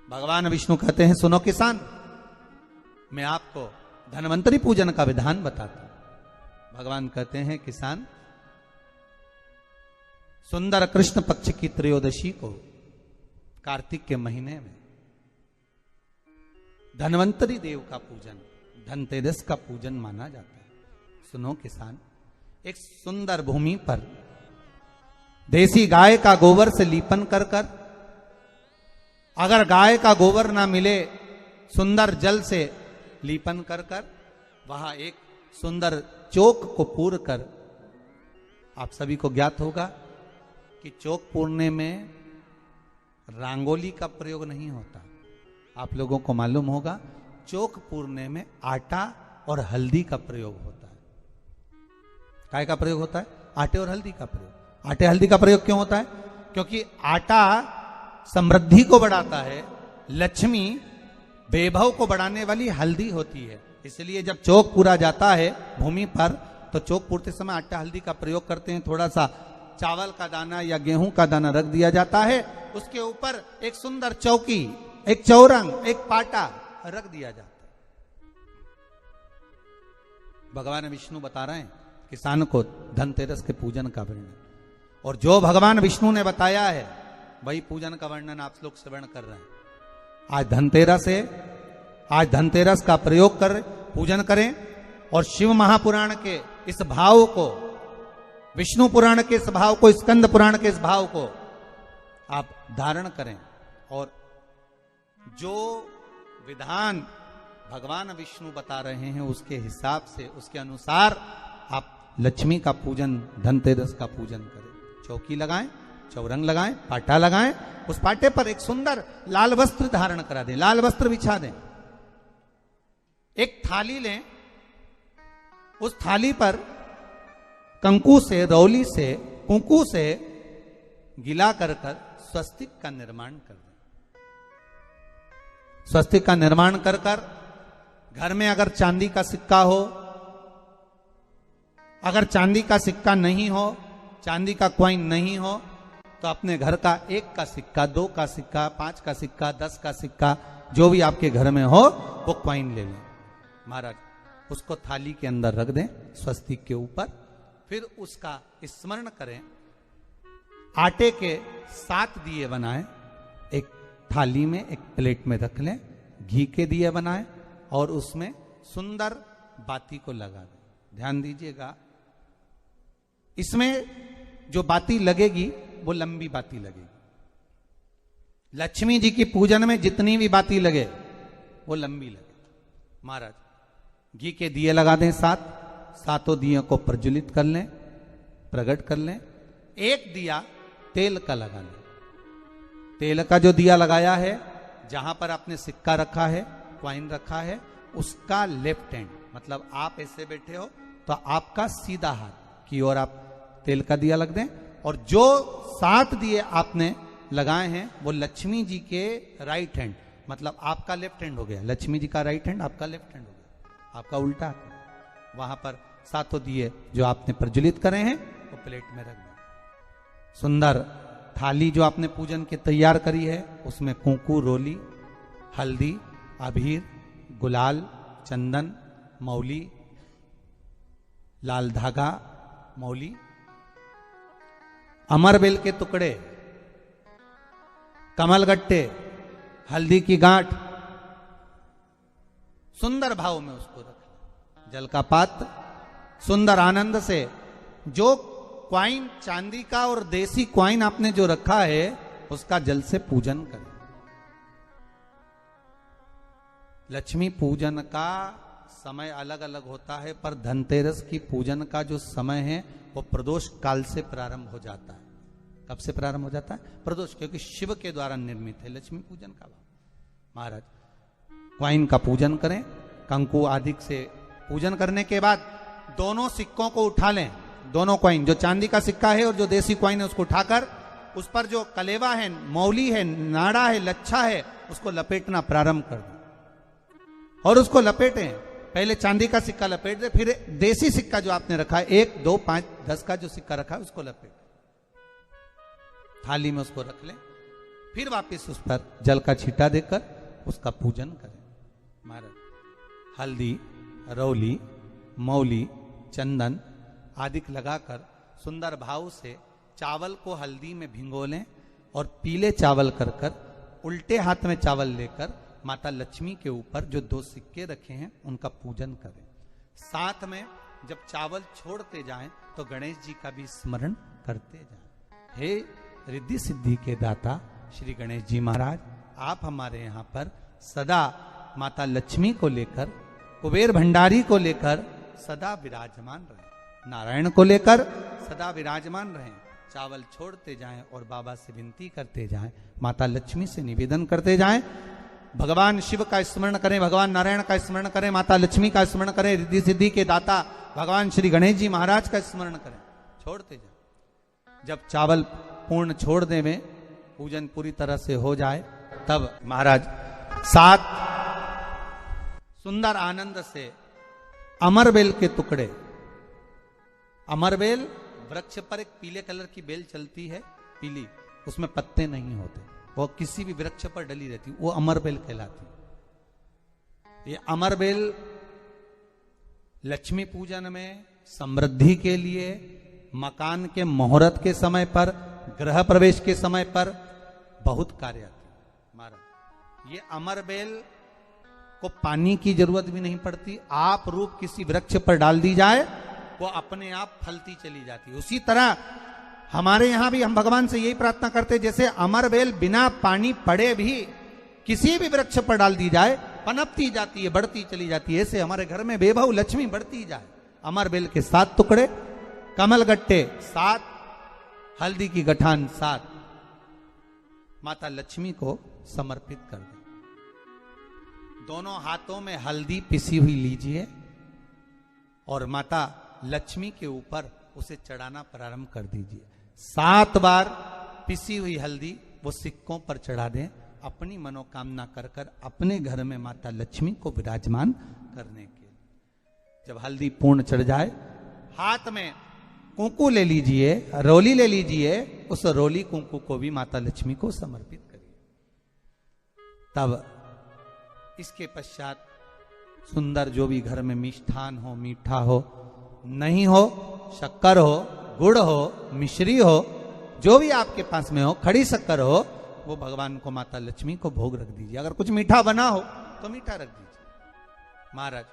भगवान विष्णु कहते हैं सुनो किसान, मैं आपको धन्वंतरी पूजन का विधान बताता हूं। भगवान कहते हैं किसान, सुंदर कृष्ण पक्ष की त्रयोदशी को कार्तिक के महीने में धन्वंतरी देव का पूजन, धनतेरस का पूजन माना जाता है। सुनो किसान, एक सुंदर भूमि पर देसी गाय का गोबर से लीपन कर कर, अगर गाय का गोबर ना मिले सुंदर जल से लीपन कर कर, वहां एक सुंदर चौक को पूर कर, आप सभी को ज्ञात होगा कि चौक पूरने में रंगोली का प्रयोग नहीं होता। आप लोगों को मालूम होगा चौक पूरने में आटा और हल्दी का प्रयोग होता है। काय का प्रयोग होता है? आटे और हल्दी का प्रयोग। आटे हल्दी का प्रयोग क्यों होता है? क्योंकि आटा समृद्धि को बढ़ाता है, लक्ष्मी वैभव को बढ़ाने वाली हल्दी होती है। इसलिए जब चौक पूरा जाता है भूमि पर, तो चौक पूरते समय आटा हल्दी का प्रयोग करते हैं। थोड़ा सा चावल का दाना या गेहूं का दाना रख दिया जाता है, उसके ऊपर एक सुंदर चौकी, एक चौरंग, एक पाटा रख दिया जाता है। भगवान विष्णु बता रहे हैं किसान को धनतेरस के पूजन का वर्णन, और जो भगवान विष्णु ने बताया है वही पूजन का वर्णन आप लोग श्रवण कर रहे हैं। आज धनतेरस का प्रयोग कर पूजन करें, और शिव महापुराण के इस भाव को, विष्णु पुराण के इस भाव को, स्कंद पुराण के इस भाव को आप धारण करें, और जो विधान भगवान विष्णु बता रहे हैं उसके हिसाब से, उसके अनुसार आप लक्ष्मी का पूजन, धनतेरस का पूजन करें। चौकी लगाएं, चौरंग लगाएं, पाटा लगाएं, उस पाटे पर एक सुंदर लाल वस्त्र धारण करा दें, लाल वस्त्र बिछा दें। एक थाली लें, उस थाली पर कंकु से, रौली से, कुंकू से गिला कर कर स्वस्तिक का निर्माण कर दें। स्वस्तिक का निर्माण कर कर घर में अगर चांदी का सिक्का हो, अगर चांदी का सिक्का नहीं हो, चांदी का कॉइन नहीं हो, तो अपने घर का 1 का सिक्का, 2 का सिक्का, 5 का सिक्का, 10 का सिक्का, जो भी आपके घर में हो वो कॉइन ले लें महाराज, उसको थाली के अंदर रख दें स्वस्तिक के ऊपर। फिर उसका स्मरण करें, आटे के 7 दिए बनाएं, एक थाली में, एक प्लेट में रख लें, घी के दिए बनाएं और उसमें सुंदर बाती को लगा दें। ध्यान दीजिएगा, इसमें जो बाती लगेगी वो लंबी बाती लगेगी। लक्ष्मी जी की पूजन में जितनी भी बाती लगे वो लंबी लगे। महाराज घी के दिए लगा दें 7, सातों दियों को प्रज्वलित कर लें, प्रकट कर लें। एक दिया तेल का लगा लें। तेल का जो दिया लगाया है, जहां पर आपने सिक्का रखा है, कॉइन रखा है, उसका लेफ्ट हैंड, मतलब आप ऐसे बैठे हो तो आपका सीधा हाथ की ओर आप तेल का दिया लग दें। और जो 7 दिए आपने लगाए हैं वो लक्ष्मी जी के राइट हैंड, मतलब आपका लेफ्ट हैंड हो गया, लक्ष्मी जी का राइट हैंड, आपका लेफ्ट हैंड हो गया, आपका उल्टा हाथ। वहां पर 7 दिए जो आपने प्रज्वलित करे हैं वो प्लेट में रख दें। सुंदर थाली जो आपने पूजन की तैयार करी है, उसमें कुंकू, रोली, हल्दी, अबीर, गुलाल, चंदन, मौली, लाल धागा, मौली, अमरबेल के टुकड़े, कमलगट्टे, हल्दी की गांठ, सुंदर भाव में उसको रख। जल का पात्र, सुंदर आनंद से जो क्वाइन चांदी का और देसी क्वाइन आपने जो रखा है उसका जल से पूजन करें। लक्ष्मी पूजन का समय अलग अलग होता है, पर धनतेरस की पूजन का जो समय है वो प्रदोष काल से प्रारंभ हो जाता है। कब से प्रारंभ हो जाता है? प्रदोष, क्योंकि शिव के द्वारा निर्मित है लक्ष्मी पूजन का। महाराज क्वाइन का पूजन करें, कंकु आदि से पूजन करने के बाद दोनों सिक्कों को उठा लें। दोनों क्वाइन, जो चांदी का सिक्का है और जो देसी क्वाइन है, उसको उठाकर उस पर जो कलेवा है, मौली है, नाड़ा है, लच्छा है, उसको लपेटना प्रारंभ कर दें और उसको लपेटें। पहले चांदी का सिक्का लपेट दे, फिर देसी सिक्का जो आपने रखा है, 1, 2, 5, 10 का जो सिक्का रखा है उसको लपेट, थाली में उसको रख लें। फिर वापस उस पर जल का छींटा देकर उसका पूजन करें। महाराज हल्दी, रौली, मौली, चंदन आदि लगाकर सुंदर भाव से चावल को हल्दी में भिगो लें और पीले चावल कर कर उल्टे हाथ में चावल लेकर माता लक्ष्मी के ऊपर जो 2 सिक्के रखे हैं उनका पूजन करें। साथ में जब चावल छोड़ते जाएं तो गणेश जी का भी स्मरण करते जाएं। हे रिद्धि सिद्धि के दाता श्री गणेश जी महाराज, आप हमारे यहाँ पर सदा माता लक्ष्मी को लेकर, कुबेर भंडारी को लेकर सदा विराजमान रहें, नारायण को लेकर सदा विराजमान रहें। चावल छोड़ते जाएं और बाबा से विनती करते जाएं, माता लक्ष्मी से निवेदन करते जाएं। भगवान शिव का स्मरण करें, भगवान नारायण का स्मरण करें, माता लक्ष्मी का स्मरण करें, रिद्धि सिद्धि के दाता भगवान श्री गणेश जी महाराज का स्मरण करें, छोड़ते जाएं। जब चावल पूर्ण छोड़ दे में पूजन पूरी तरह से हो जाए तब महाराज 7 सुंदर आनंद से अमरबेल के टुकड़े, अमरबेल वृक्ष पर एक पीले कलर की बेल चलती है, पीली, उसमें पत्ते नहीं होते, वो किसी भी वृक्ष पर डली रहती, वो अमरबेल कहलाती। ये अमरबेल लक्ष्मी पूजन में, समृद्धि के लिए, मकान के मुहूर्त के समय पर, गृह प्रवेश के समय पर बहुत कार्य आती। महाराज ये अमरबेल को पानी की जरूरत भी नहीं पड़ती, आप रूप किसी वृक्ष पर डाल दी जाए वो अपने आप फलती चली जाती है। उसी तरह हमारे यहां भी हम भगवान से यही प्रार्थना करते, जैसे अमरबेल बिना पानी पड़े भी किसी भी वृक्ष पर डाल दी जाए पनपती जाती है, बढ़ती चली जाती है, ऐसे हमारे घर में बेभव लक्ष्मी बढ़ती जाए। अमरबेल के 7 टुकड़े, कमल गट्टे 7, हल्दी की गठान 7 माता लक्ष्मी को समर्पित कर दें। दोनों हाथों में हल्दी पिसी हुई लीजिए और माता लक्ष्मी के ऊपर उसे चढ़ाना प्रारंभ कर दीजिए। 7 बार पिसी हुई हल्दी वो सिक्कों पर चढ़ा दें, अपनी मनोकामना कर कर अपने घर में माता लक्ष्मी को विराजमान करने के। जब हल्दी पूर्ण चढ़ जाए, हाथ में कुंकू ले लीजिए, रोली ले लीजिए, उस रोली कुंकू को भी माता लक्ष्मी को समर्पित करिए। तब इसके पश्चात सुंदर जो भी घर में मिष्ठान हो, मीठा हो, नहीं हो, शक्कर हो, गुड़ हो, मिश्री हो, जो भी आपके पास में हो, खड़ी शक्कर हो, वो भगवान को, माता लक्ष्मी को भोग रख दीजिए। अगर कुछ मीठा बना हो तो मीठा रख दीजिए। महाराज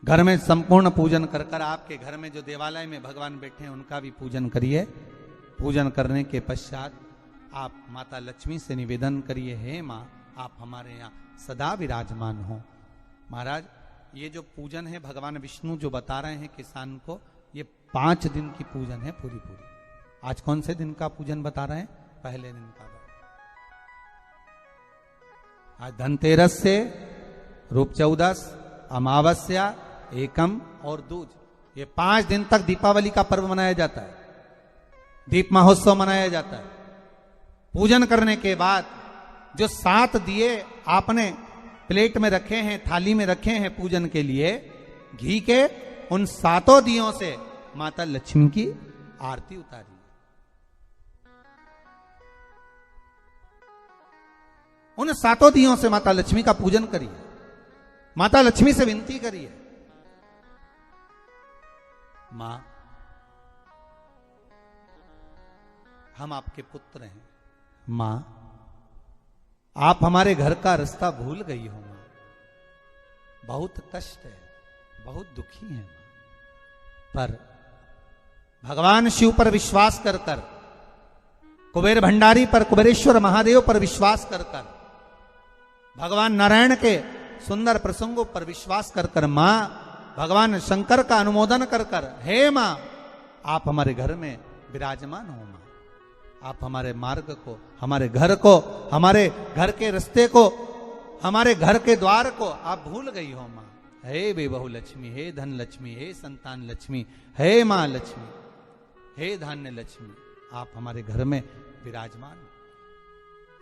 घर में संपूर्ण पूजन कर कर आपके घर में जो देवालय में भगवान बैठे हैं उनका भी पूजन करिए। पूजन करने के पश्चात आप माता लक्ष्मी से निवेदन करिए, हे माँ आप हमारे यहाँ सदा विराजमान हो। महाराज ये जो पूजन है भगवान विष्णु जो बता रहे हैं किसान को, ये 5 दिन की पूजन है पूरी। आज कौन से दिन का पूजन बता रहे हैं? पहले दिन का। आज धनतेरस से रूप चौदस, अमावस्या, एकम और दूज, ये 5 दिन तक दीपावली का पर्व मनाया जाता है, दीप महोत्सव मनाया जाता है। पूजन करने के बाद जो 7 दिए आपने प्लेट में रखे हैं, थाली में रखे हैं पूजन के लिए घी के, उन 7 दियों से माता लक्ष्मी की आरती उतारी। उन 7 दियों से माता लक्ष्मी का पूजन करिए, माता लक्ष्मी से विनती करिए, मां हम आपके पुत्र हैं, मां आप हमारे घर का रास्ता भूल गई हो, मां बहुत कष्ट है, बहुत दुखी है मां, पर भगवान शिव पर विश्वास कर कर, कुबेर भंडारी पर, कुबेरेश्वर महादेव पर विश्वास कर कर, भगवान नारायण के सुंदर प्रसंगों पर विश्वास कर कर, मां भगवान शंकर का अनुमोदन कर कर, हे मां आप हमारे घर में विराजमान हो, मां आप हमारे मार्ग को, हमारे घर को, हमारे घर के रास्ते को, हमारे घर के द्वार को आप भूल गई हो मां। हे बेबहु लक्ष्मी, हे धन लक्ष्मी, हे संतान लक्ष्मी, हे मां लक्ष्मी, हे धान्य लक्ष्मी, आप हमारे घर में विराजमान।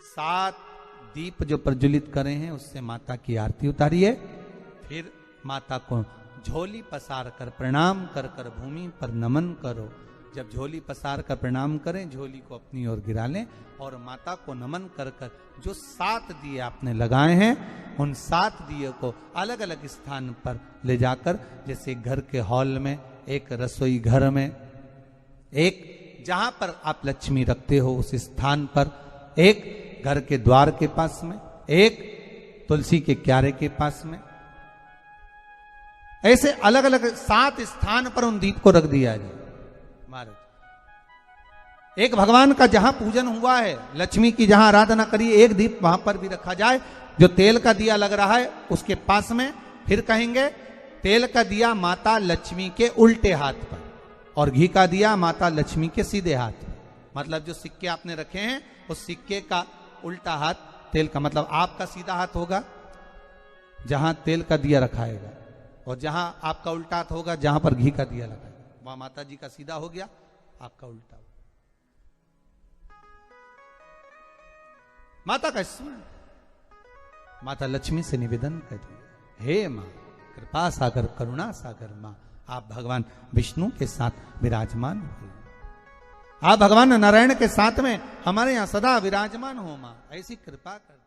7 दीप जो प्रज्वलित करे हैं उससे माता की आरती उतारिए, फिर माता को झोली पसार कर प्रणाम कर कर भूमि पर नमन करो। जब झोली पसार कर प्रणाम करें, झोली को अपनी ओर गिरा लें और माता को नमन कर कर जो 7 दिए आपने लगाए हैं, उन 7 दिए को अलग अलग स्थान पर ले जाकर, जैसे घर के हॉल में, एक रसोई घर में, एक जहां पर आप लक्ष्मी रखते हो उस स्थान पर, एक घर के द्वार के पास में, एक तुलसी के क्यारे के पास में, ऐसे अलग अलग 7 स्थान पर उन दीप को रख दिया जाए महाराज। एक भगवान का जहां पूजन हुआ है, लक्ष्मी की जहां आराधना करी, एक दीप वहां पर भी रखा जाए। जो तेल का दिया लग रहा है उसके पास में, फिर कहेंगे तेल का दिया माता लक्ष्मी के उल्टे हाथ पर और घी का दिया माता लक्ष्मी के सीधे हाथ पर। मतलब जो सिक्के आपने रखे हैं उस सिक्के का उल्टा हाथ तेल का, मतलब आपका सीधा हाथ होगा जहां तेल का दिया रखाएगा, और जहां आपका उल्टा हाथ होगा जहां पर घी का दिया लगाएगा, वहां माता जी का सीधा हो गया, आपका उल्टा हो। माता का स्मरण, माता लक्ष्मी से निवेदन करिए, हे मां कृपा सागर करुणा सागर मां, आप भगवान विष्णु के साथ विराजमान हो, आप भगवान नारायण के साथ में हमारे यहां सदा विराजमान हो मां, ऐसी कृपा कर।